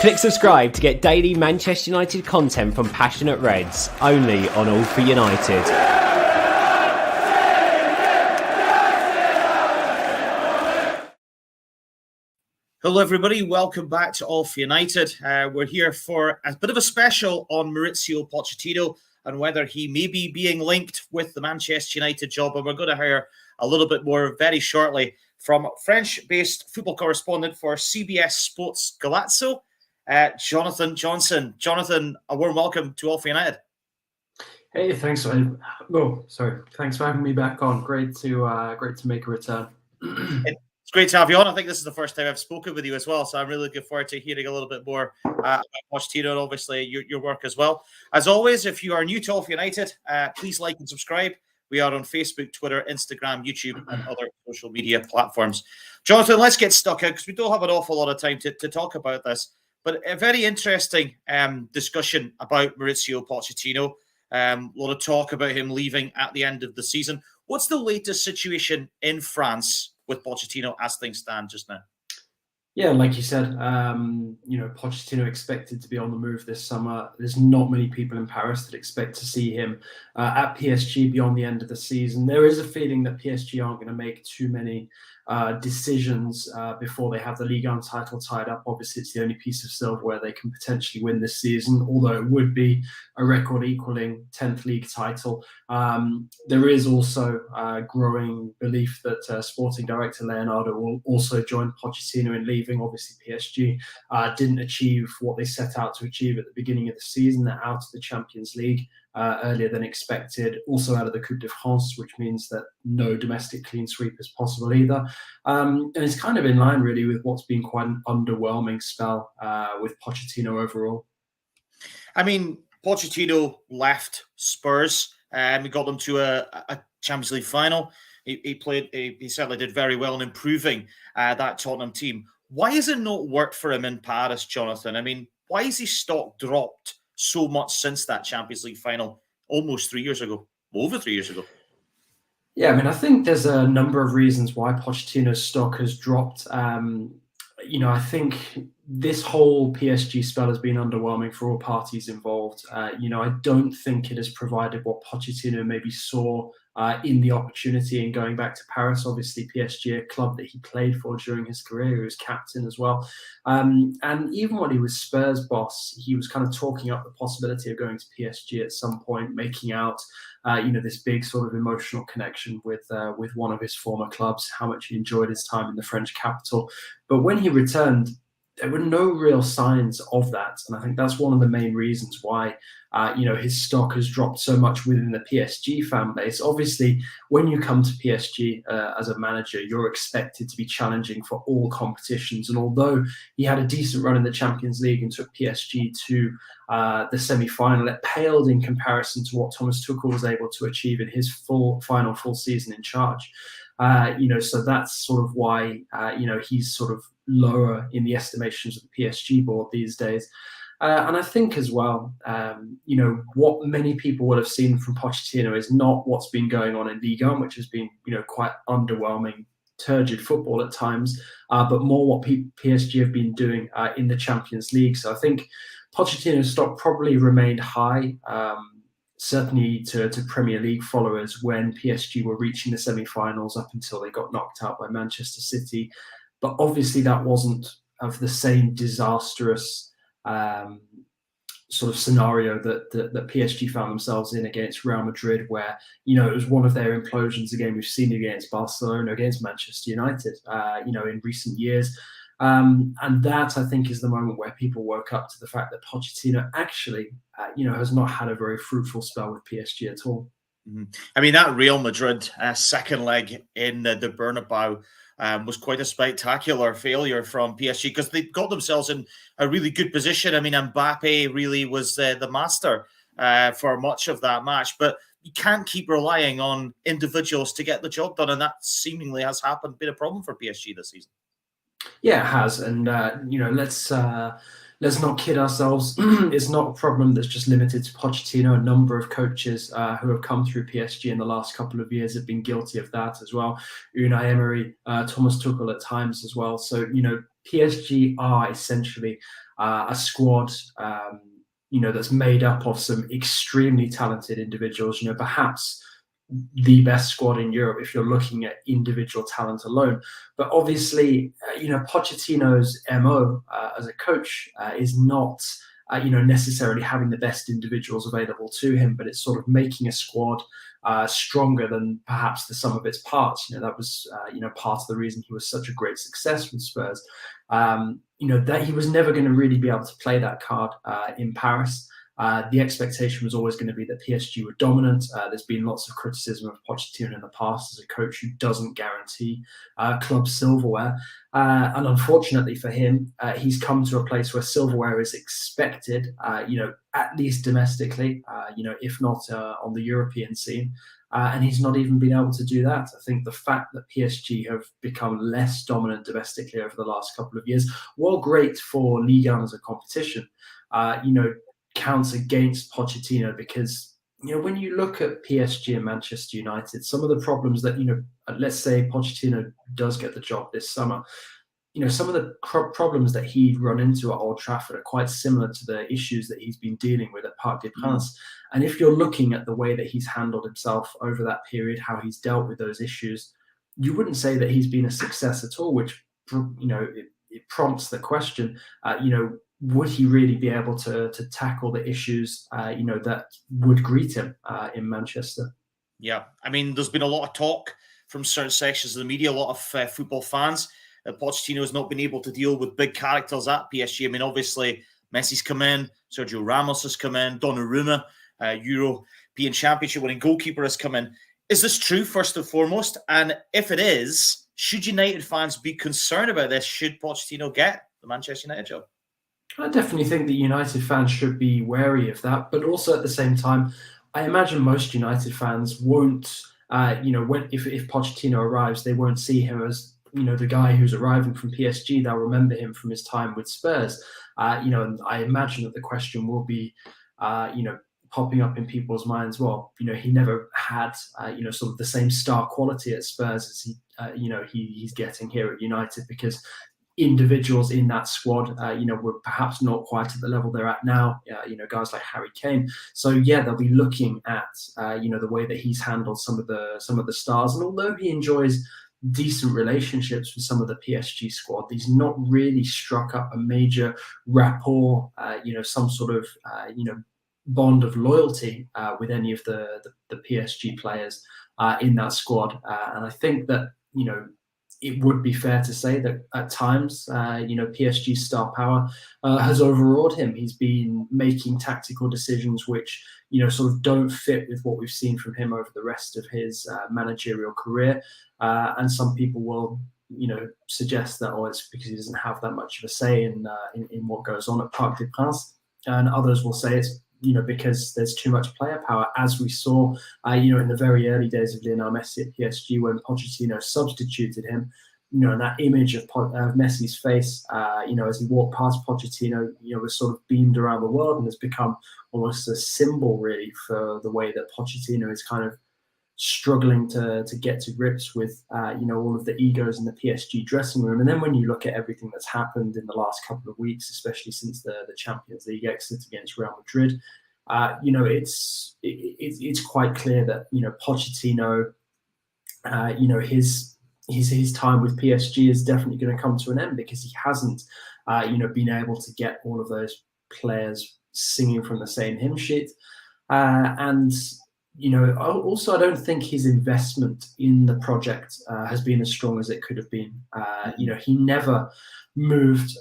Click subscribe to get daily Manchester United content from passionate Reds, only on All for United. Hello everybody, welcome back to All for United. We're here for a bit of a special on Mauricio Pochettino and whether he may be being linked with the Manchester United job. And we're going to hear a little bit more very shortly from French-based football correspondent for CBS Sports Galazzo, Jonathan Johnson. Jonathan, a warm welcome to All for United. Hey, thanks. Thanks for having me back on. Great to make a return. It's great to have you on. I think this is the first time I've spoken with you as well, so I'm really looking forward to hearing a little bit more about Pochettino and obviously your work as well. As always, if you are new to All for United, please like and subscribe. We are on Facebook, Twitter, Instagram, YouTube, and other social media platforms. Jonathan, let's get stuck in because we don't have an awful lot of time to talk about this. But a very interesting discussion about Mauricio Pochettino. A lot of talk about him leaving at the end of the season. What's the latest situation in France with Pochettino as things stand just now? Yeah, like you said, Pochettino expected to be on the move this summer. There's not many people in Paris that expect to see him at PSG beyond the end of the season. There is a feeling that PSG aren't going to make too many decisions before they have the Ligue 1 title tied up. Obviously, it's the only piece of silverware they can potentially win this season, although it would be a record-equaling 10th league title. There is also growing belief that sporting director Leonardo will also join Pochettino in leaving. Obviously, PSG didn't achieve what they set out to achieve at the beginning of the season. They're out of the Champions League earlier than expected, also out of the Coupe de France, which means that no domestic clean sweep is possible either. And it's kind of in line really with what's been quite an underwhelming spell with Pochettino overall. I mean, Pochettino left Spurs and we got them to a Champions League final. He certainly did very well in improving that Tottenham team. Why has it not worked for him in Paris, Jonathan? I mean, why is his stock dropped so much since that Champions League final almost 3 years ago, over 3 years ago? Yeah, I mean, I think there's a number of reasons why Pochettino's stock has dropped. I think this whole PSG spell has been underwhelming for all parties involved. I don't think it has provided what Pochettino maybe saw in the opportunity in going back to Paris. Obviously, PSG, a club that he played for during his career, he was captain as well. And even when he was Spurs boss, he was kind of talking up the possibility of going to PSG at some point, making out this big sort of emotional connection with one of his former clubs, how much he enjoyed his time in the French capital. But when he returned, there were no real signs of that. And I think that's one of the main reasons why, his stock has dropped so much within the PSG fan base. Obviously, when you come to PSG as a manager, you're expected to be challenging for all competitions. And although he had a decent run in the Champions League and took PSG to the semi-final, it paled in comparison to what Thomas Tuchel was able to achieve in his final full season in charge. So that's sort of why, he's sort of lower in the estimations of the PSG board these days. And I think as well, what many people would have seen from Pochettino is not what's been going on in Ligue 1, which has been, quite underwhelming, turgid football at times, but more what PSG have been doing in the Champions League. So I think Pochettino's stock probably remained high, certainly to Premier League followers when PSG were reaching the semi-finals up until they got knocked out by Manchester City. But obviously that wasn't of the same disastrous sort of scenario that PSG found themselves in against Real Madrid, where, it was one of their implosions, again, we've seen against Barcelona, against Manchester United, in recent years. And that, I think, is the moment where people woke up to the fact that Pochettino actually, has not had a very fruitful spell with PSG at all. Mm-hmm. I mean, that Real Madrid second leg in the Bernabeu was quite a spectacular failure from PSG because they got themselves in a really good position. I mean, Mbappe really was the master for much of that match, but you can't keep relying on individuals to get the job done, and that seemingly has been a problem for PSG this season. Yeah, it has, and let's not kid ourselves. It's not a problem that's just limited to Pochettino. A number of coaches who have come through PSG in the last couple of years have been guilty of that as well. Unai Emery, Thomas Tuchel at times as well. So, PSG are essentially a squad, that's made up of some extremely talented individuals. Perhaps the best squad in Europe if you're looking at individual talent alone. But obviously, Pochettino's MO as a coach is not, necessarily having the best individuals available to him, but it's sort of making a squad stronger than perhaps the sum of its parts. That was, part of the reason he was such a great success with Spurs. That he was never going to really be able to play that card in Paris. The expectation was always going to be that PSG were dominant. There's been lots of criticism of Pochettino in the past as a coach who doesn't guarantee club silverware. And unfortunately for him, he's come to a place where silverware is expected, at least domestically, if not on the European scene. And he's not even been able to do that. I think the fact that PSG have become less dominant domestically over the last couple of years, while great for Ligue 1 as a competition, counts against Pochettino, because when you look at PSG and Manchester United, some of the problems that let's say Pochettino does get the job this summer, some of the problems that he'd run into at Old Trafford are quite similar to the issues that he's been dealing with at Parc des Princes. And if you're looking at the way that he's handled himself over that period, how he's dealt with those issues, you wouldn't say that he's been a success at all, which it prompts the question, would he really be able to tackle the issues, that would greet him in Manchester? Yeah, I mean, there's been a lot of talk from certain sections of the media, a lot of football fans. Pochettino has not been able to deal with big characters at PSG. I mean, obviously, Messi's come in, Sergio Ramos has come in, Donnarumma, European Championship winning goalkeeper has come in. Is this true, first and foremost? And if it is, should United fans be concerned about this? Should Pochettino get the Manchester United job? I definitely think that United fans should be wary of that, but also at the same time, I imagine most United fans won't, if Pochettino arrives, they won't see him as, the guy who's arriving from PSG. They'll remember him from his time with Spurs. And I imagine that the question will be, popping up in people's minds. Well, he never had, sort of the same star quality at Spurs as he's getting here at United, because individuals in that squad, were perhaps not quite at the level they're at now. Guys like Harry Kane. So yeah, they'll be looking at the way that he's handled some of the stars. And although he enjoys decent relationships with some of the PSG squad, he's not really struck up a major rapport, some sort of bond of loyalty with any of the PSG players in that squad. And I think that it would be fair to say that at times, PSG's star power has overawed him. He's been making tactical decisions which, sort of don't fit with what we've seen from him over the rest of his managerial career. And some people will, suggest that, it's because he doesn't have that much of a say in what goes on at Parc des Princes. And others will say it's, because there's too much player power, as we saw, in the very early days of Lionel Messi at PSG when Pochettino substituted him. And that image of Messi's face, as he walked past Pochettino, was sort of beamed around the world and has become almost a symbol, really, for the way that Pochettino is kind of struggling to get to grips with, all of the egos in the PSG dressing room. And then when you look at everything that's happened in the last couple of weeks, especially since the Champions League exit against Real Madrid, it's quite clear that, Pochettino, his time with PSG is definitely going to come to an end, because he hasn't, been able to get all of those players singing from the same hymn sheet. Also, I don't think his investment in the project has been as strong as it could have been. He never moved,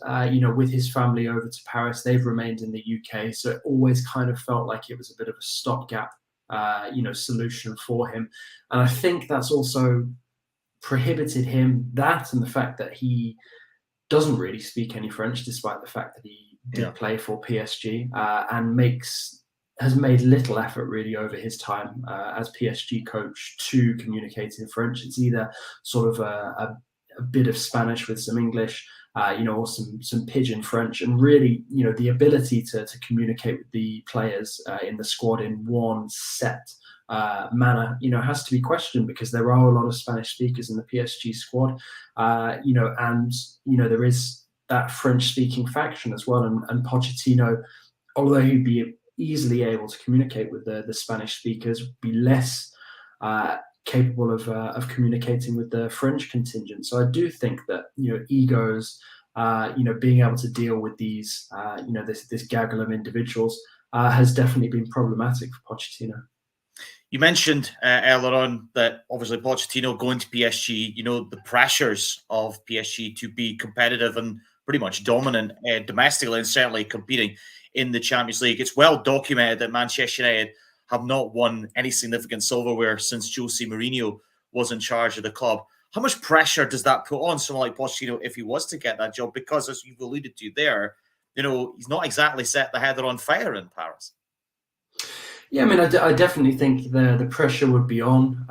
with his family over to Paris. They've remained in the UK. So it always kind of felt like it was a bit of a stopgap, solution for him. And I think that's also prohibited him, that and the fact that he doesn't really speak any French, despite the fact that he did play for PSG, and has made little effort really over his time as PSG coach to communicate in French. It's either sort of a bit of Spanish with some English, or some pidgin French, and really, the ability to communicate with the players in the squad in one set manner, has to be questioned, because there are a lot of Spanish speakers in the PSG squad, and there is that French-speaking faction as well. And Pochettino, although he'd be easily able to communicate with the Spanish speakers, be less capable of communicating with the French contingent. So I do think that egos, being able to deal with these, this gaggle of individuals has definitely been problematic for Pochettino. You mentioned earlier on that obviously Pochettino going to PSG, the pressures of PSG to be competitive and pretty much dominant domestically and certainly competing in the Champions League. It's well documented that Manchester United have not won any significant silverware since Jose Mourinho was in charge of the club. How much pressure does that put on someone like Pochettino if he was to get that job? Because as you've alluded to there, he's not exactly set the heather on fire in Paris. Yeah, I mean, I definitely think the pressure would be on.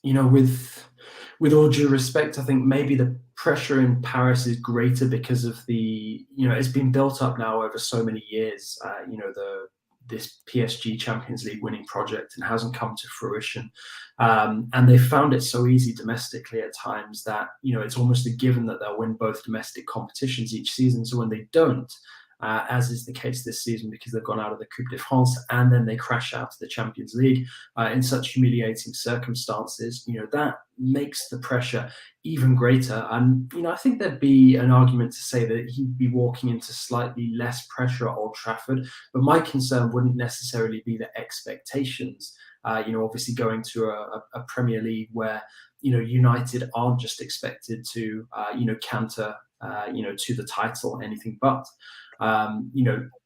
With all due respect, I think maybe the pressure in Paris is greater because of it's been built up now over so many years. This PSG Champions League winning project and hasn't come to fruition. And they found it so easy domestically at times that, it's almost a given that they'll win both domestic competitions each season. So when they don't, as is the case this season because they've gone out of the Coupe de France and then they crash out to the Champions League in such humiliating circumstances, that makes the pressure even greater. And, I think there'd be an argument to say that he'd be walking into slightly less pressure at Old Trafford. But my concern wouldn't necessarily be the expectations. Obviously going to a Premier League where, United aren't just expected to, canter, to the title, anything but.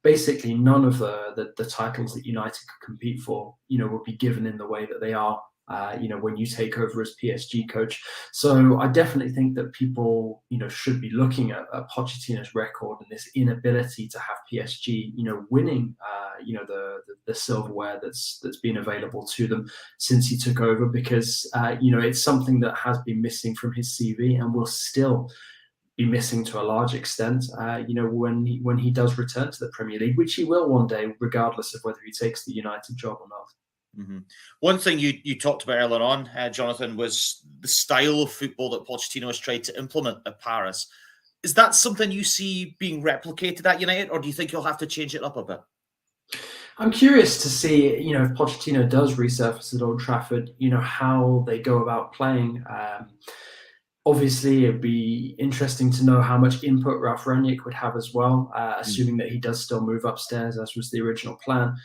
Basically none of the titles that United could compete for, will be given in the way that they are, when you take over as PSG coach. So I definitely think that people, should be looking at Pochettino's record and this inability to have PSG, winning, the silverware that's been available to them since he took over, because, it's something that has been missing from his CV and will still be missing to a large extent, when he does return to the Premier League, which he will one day, regardless of whether he takes the United job or not. Mm-hmm. One thing you talked about earlier on, Jonathan, was the style of football that Pochettino has tried to implement at Paris. Is that something you see being replicated at United, or do you think you'll have to change it up a bit? I'm curious to see, if Pochettino does resurface at Old Trafford, how they go about playing. Obviously, it'd be interesting to know how much input Ralf Rangnick would have as well, assuming that he does still move upstairs, as was the original plan.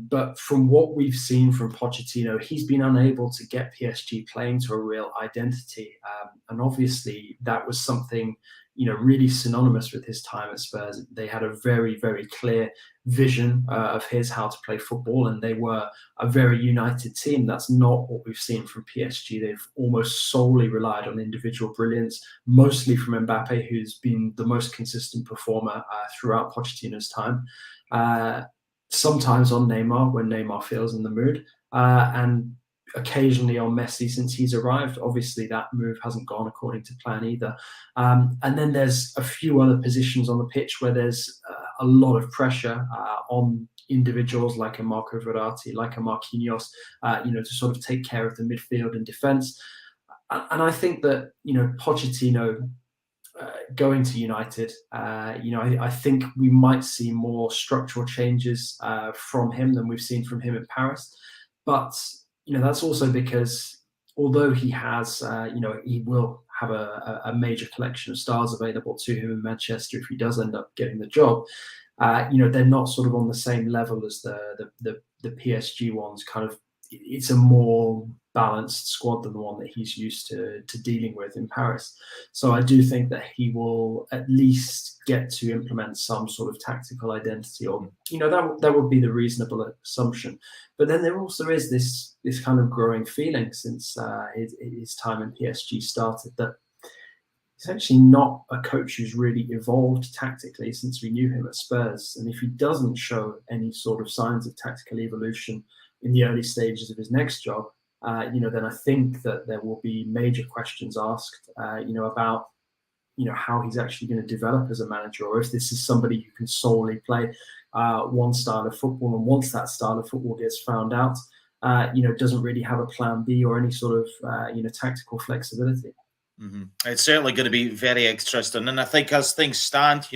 But from what we've seen from Pochettino, he's been unable to get PSG playing to a real identity. And obviously, that was something, really synonymous with his time at Spurs. They had a very, very clear vision of his how to play football, and they were a very united team. That's not what we've seen from PSG. They've almost solely relied on individual brilliance, mostly from Mbappe, who's been the most consistent performer throughout Pochettino's time. Sometimes on Neymar when Neymar feels in the mood, and occasionally on Messi since he's arrived. Obviously, that move hasn't gone according to plan either. And then there's a few other positions on the pitch where there's a lot of pressure on individuals like a Marco Verratti, like a Marquinhos, to sort of take care of the midfield and defence. And I think that, Pochettino going to United, I think we might see more structural changes from him than we've seen from him in Paris. But, that's also because although he has, he will have a major collection of stars available to him in Manchester if he does end up getting the job, they're not sort of on the same level as the PSG ones. Kind of, it's a more balanced squad than the one that he's used to dealing with in Paris. So I do think that he will at least get to implement some sort of tactical identity, or that would be the reasonable assumption. But then there also is this kind of growing feeling since his time in PSG started that he's actually not a coach who's really evolved tactically since we knew him at Spurs. And if he doesn't show any sort of signs of tactical evolution in the early stages of his next job, then I think that there will be major questions asked, about, how he's actually going to develop as a manager, or if this is somebody who can solely play one style of football, and once that style of football gets found out, doesn't really have a plan B or any sort of, tactical flexibility. It's certainly going to be very interesting. And I think as things stand,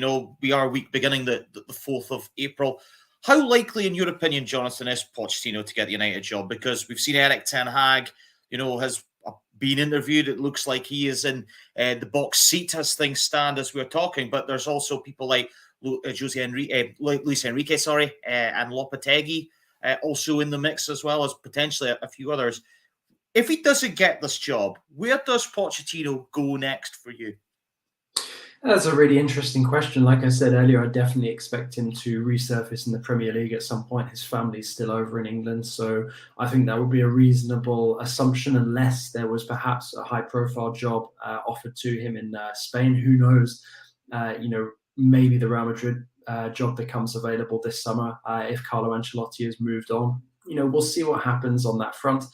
we are week beginning the 4th of April. How likely, in your opinion, Jonathan, is Pochettino to get the United job? Because we've seen Eric Ten Hag, has been interviewed. It looks like he is in the box seat as things stand as we're talking. But there's also people like Luis Enrique, and Lopetegui also in the mix, as well as potentially a few others. If he doesn't get this job, where does Pochettino go next for you? That's a really interesting question. Like I said earlier, I definitely expect him to resurface in the Premier League at some point. His family's still over in England, so I think that would be a reasonable assumption, unless there was perhaps a high-profile job offered to him in Spain. Who knows? Maybe the Real Madrid job becomes available this summer if Carlo Ancelotti has moved on. We'll see what happens on that front.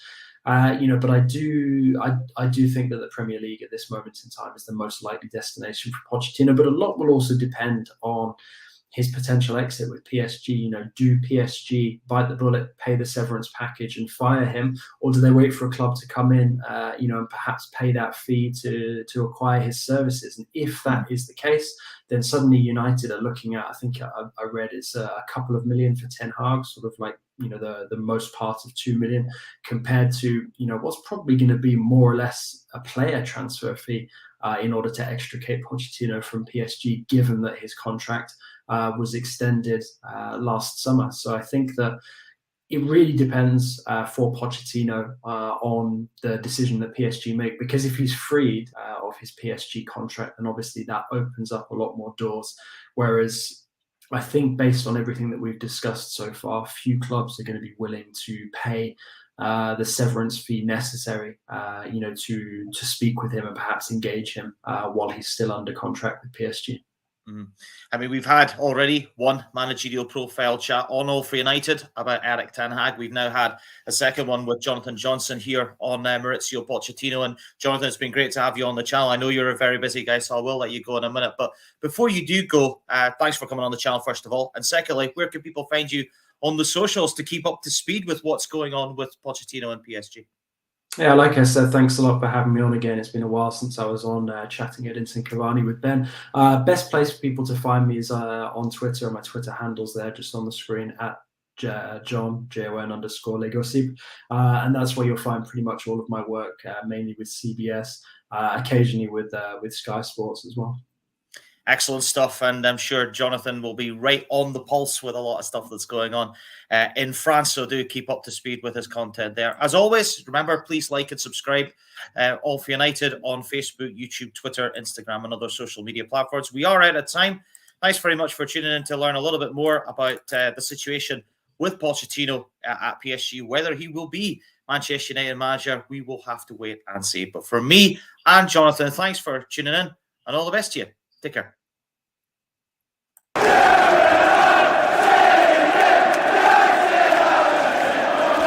But I do think that the Premier League at this moment in time is the most likely destination for Pochettino. But a lot will also depend on his potential exit with PSG. Do PSG bite the bullet, pay the severance package, and fire him, or do they wait for a club to come in, and perhaps pay that fee to acquire his services? And if that is the case, then suddenly United are looking at, I think I read it's a couple of million for Ten Hag, sort of like the most part of 2 million, compared to what's probably going to be more or less a player transfer fee in order to extricate Pochettino from PSG, given that his contract was extended last summer. So I think that it really depends for Pochettino on the decision that PSG make, because if he's freed of his PSG contract, then obviously that opens up a lot more doors. Whereas I think, based on everything that we've discussed so far, few clubs are going to be willing to pay the severance fee necessary, to speak with him and perhaps engage him while he's still under contract with PSG. I mean, we've had already one managerial profile chat on All for United about Eric Ten Hag. We've now had a second one with Jonathan Johnson here on Maurizio Pochettino. And Jonathan, it's been great to have you on the channel. I know you're a very busy guy, so I will let you go in a minute. But before you do go, thanks for coming on the channel, first of all. And secondly, where can people find you on the socials to keep up to speed with what's going on with Pochettino and PSG? Yeah, like I said, thanks a lot for having me on again. It's been a while since I was on chatting at Edinson Cavani with Ben. Best place for people to find me is on Twitter. My Twitter handle's there, just on the screen, at John, JON_Legosip. And that's where you'll find pretty much all of my work, mainly with CBS, occasionally with Sky Sports as well. Excellent stuff, and I'm sure Jonathan will be right on the pulse with a lot of stuff that's going on in France, so do keep up to speed with his content there. As always, remember, please like and subscribe All for United on Facebook, YouTube, Twitter, Instagram, and other social media platforms. We are out of time. Thanks very much for tuning in to learn a little bit more about the situation with Pochettino at PSG. Whether he will be Manchester United manager, we will have to wait and see. But for me and Jonathan, thanks for tuning in, and all the best to you. Take care.